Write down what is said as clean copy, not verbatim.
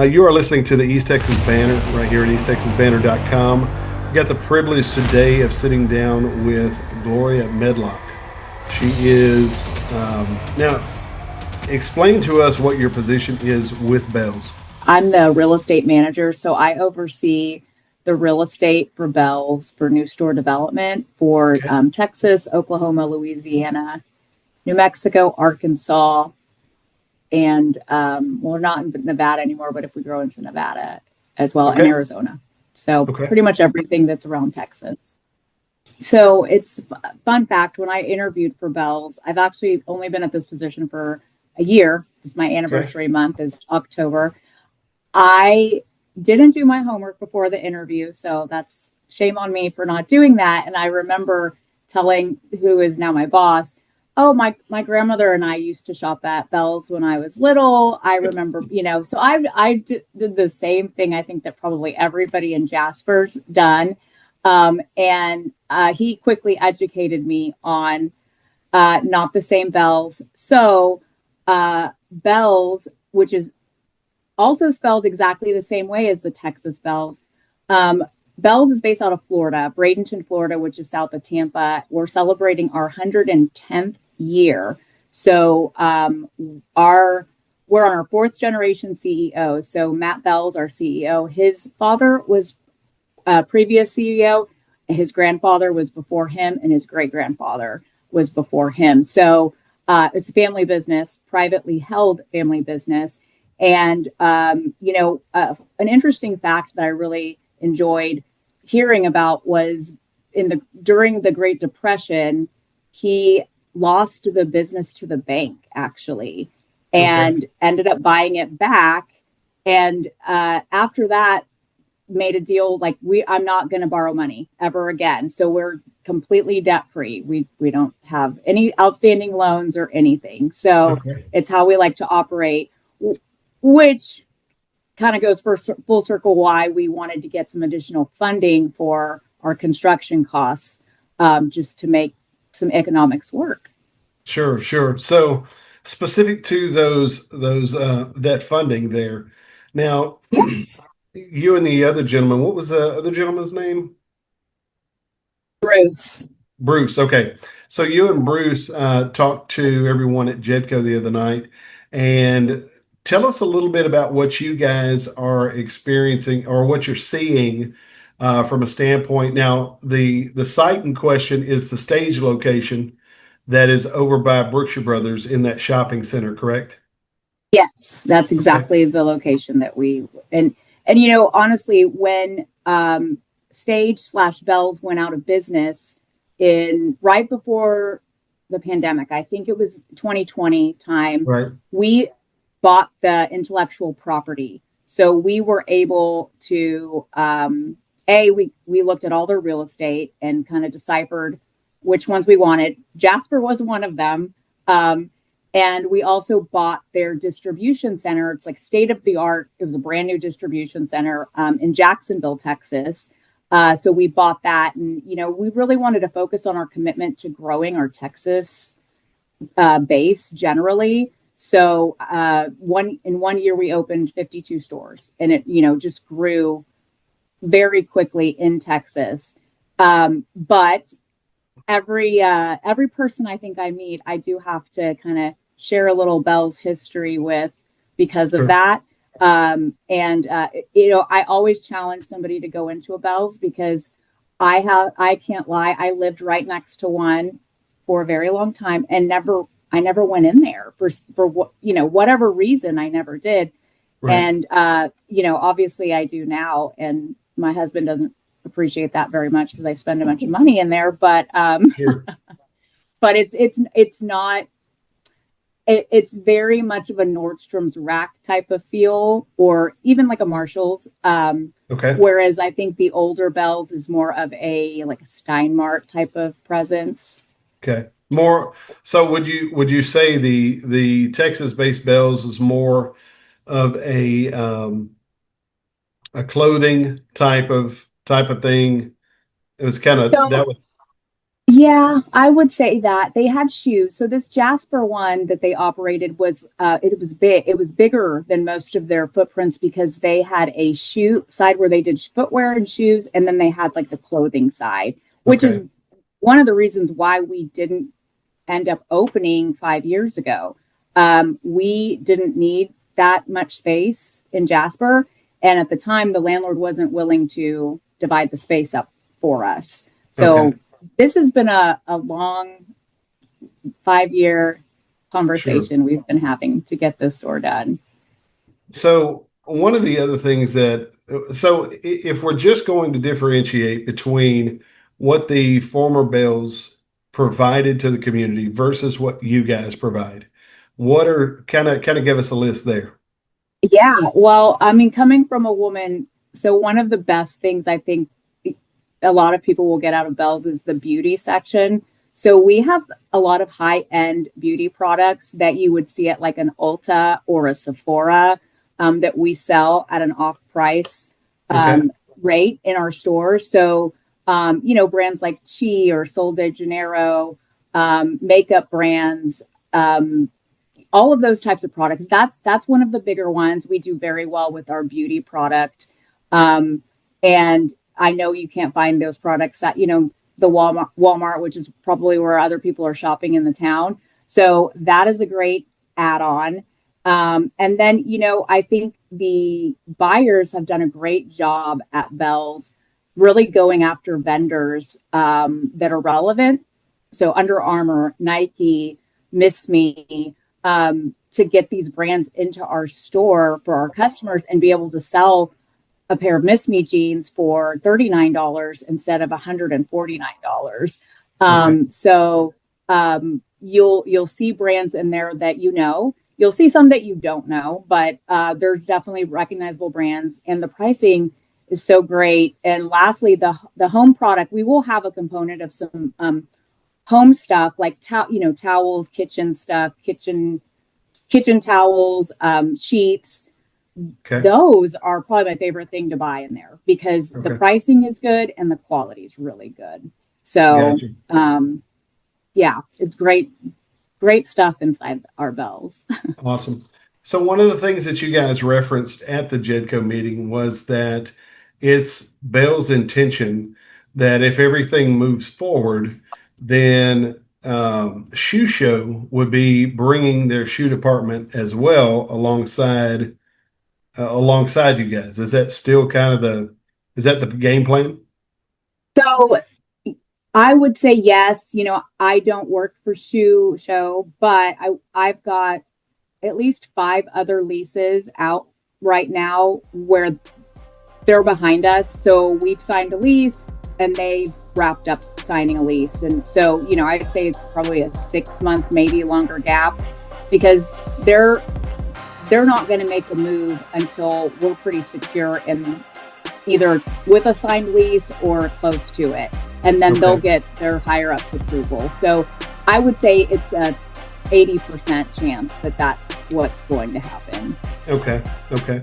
You are listening to the East Texas Banner right here at easttexasbanner.com. We got the privilege today of sitting down with Gloria Medlock. She is, now, explain to us what your position is with Bealls. I'm the real estate manager, so I oversee the real estate for Bealls for new store development for Okay. Texas, Oklahoma, Louisiana, New Mexico, Arkansas, and we're not in Nevada anymore, but if we grow into Nevada as well, and Okay. Arizona. So Okay. pretty much everything that's around Texas. So it's fun fact, when I interviewed for Bealls, I've actually only been at this position for a year. This is my Okay. anniversary month is October. I didn't do my homework before the interview, so that's shame on me for not doing that. And I remember telling who is now my boss, "Oh, my grandmother and I used to shop at Bealls when I was little." I remember, so did the same thing. I think that probably everybody in Jasper's done, and he quickly educated me on not the same Bealls. So Bealls, which is also spelled exactly the same way as the Texas Bealls. Bealls is based out of Florida, Bradenton, Florida, which is south of Tampa. We're celebrating our 110th year. So we're on our fourth generation CEO. So Matt Bealls, our CEO, his father was a previous CEO. His grandfather was before him, and his great grandfather was before him. So it's a family business, privately held family business. And, an interesting fact that I really enjoyed hearing about was during the Great Depression, he lost the business to the bank actually, Okay. and ended up buying it back. And after that, made a deal like I'm not going to borrow money ever again. So we're completely debt free. We don't have any outstanding loans or anything. So Okay. it's how we like to operate, which kind of goes full circle why we wanted to get some additional funding for our construction costs, just to make some economics work. Sure. Sure. So specific to those that funding there. Now, Yeah. you and the other gentleman, what was the other gentleman's name? Bruce. Bruce. Okay. So you and Bruce talked to everyone at Jedco the other night, and tell us a little bit about what you guys are experiencing or what you're seeing from a standpoint. Now, the site in question is the stage location that is over by Brookshire Brothers in that shopping center, correct? Yes, that's Okay. exactly the location that and honestly, when Stage/Bells went out of business in right before the pandemic, I think it was 2020 time, Right. we bought the intellectual property. So we were able to we looked at all their real estate and kind of deciphered which ones we wanted. Jasper was one of them. And we also bought their distribution center. It's like state of the art. It was a brand new distribution center in Jacksonville, Texas. So we bought that. And, we really wanted to focus on our commitment to growing our Texas base generally. So in 1 year, we opened 52 stores, and it, just grew very quickly in Texas. But every person I think I meet, I do have to kind of share a little Bealls history with because of Sure. that. I always challenge somebody to go into a Bealls because I can't lie, I lived right next to one for a very long time and I never went in there for what, whatever reason I never did. Right. And obviously I do now, and my husband doesn't appreciate that very much because I spend a bunch of money in there. But Sure. but it's not. It's very much of a Nordstrom's Rack type of feel, or even like a Marshalls. Okay. Whereas I think the older Bealls is more of a like a Steinmart type of presence. Okay. More. So would you say the Texas-based Bells is more of a clothing type of thing? It was kind of So that was Yeah, I would say that they had shoes. So this Jasper one that they operated was it was big. It was bigger than most of their footprints because they had a shoe side where they did footwear and shoes, and then they had like the clothing side, which is Okay. one of the reasons why we didn't end up opening 5 years ago. We didn't need that much space in Jasper, and at the time, the landlord wasn't willing to divide the space up for us. Okay. So this has been a long 5 year Sure. conversation we've been having to get this store done. So one of the other things that, so if we're just going to differentiate between what the former Bells provided to the community versus what you guys provide, what are kind of give us a list there? Yeah, well, I mean, coming from a woman, so one of the best things I think a lot of people will get out of Bell's is the beauty section. So we have a lot of high end beauty products that you would see at like an Ulta or a Sephora, that we sell at an off price Okay. um, rate in our stores. So, brands like Chi or Sol de Janeiro, makeup brands, um, all of those types of products. That's one of the bigger ones. We do very well with our beauty product. And I know you can't find those products at, the Walmart, which is probably where other people are shopping in the town. So that is a great add-on. And then, I think the buyers have done a great job at Bell's really going after vendors that are relevant. So Under Armour, Nike, Miss Me, to get these brands into our store for our customers and be able to sell a pair of Miss Me jeans for $39 instead of $149. Okay. You'll see brands in there that you'll see some that you don't know, but there's definitely recognizable brands, and the pricing is so great. And lastly, the home product, we will have a component of some home stuff like towels, kitchen stuff, kitchen towels, sheets. Okay. Those are probably my favorite thing to buy in there because the Okay. pricing is good and the quality is really good. So, Gotcha. yeah, it's great stuff inside our Bells. Awesome. So one of the things that you guys referenced at the JEDCO meeting was that it's Bell's intention that if everything moves forward, then Shoe Show would be bringing their shoe department as well alongside you guys. Is that still kind of is that the game plan? So I would say yes. I don't work for Shoe Show, but I've got at least 5 other leases out right now where they're behind us. So we've signed a lease and they wrapped up signing a lease. And so, I'd say it's probably a 6 month, maybe longer gap because they're not going to make a move until we're pretty secure in either with a signed lease or close to it. And then they'll Okay. get their higher ups approval. So I would say it's a 80% chance that that's what's going to happen. Okay. Okay.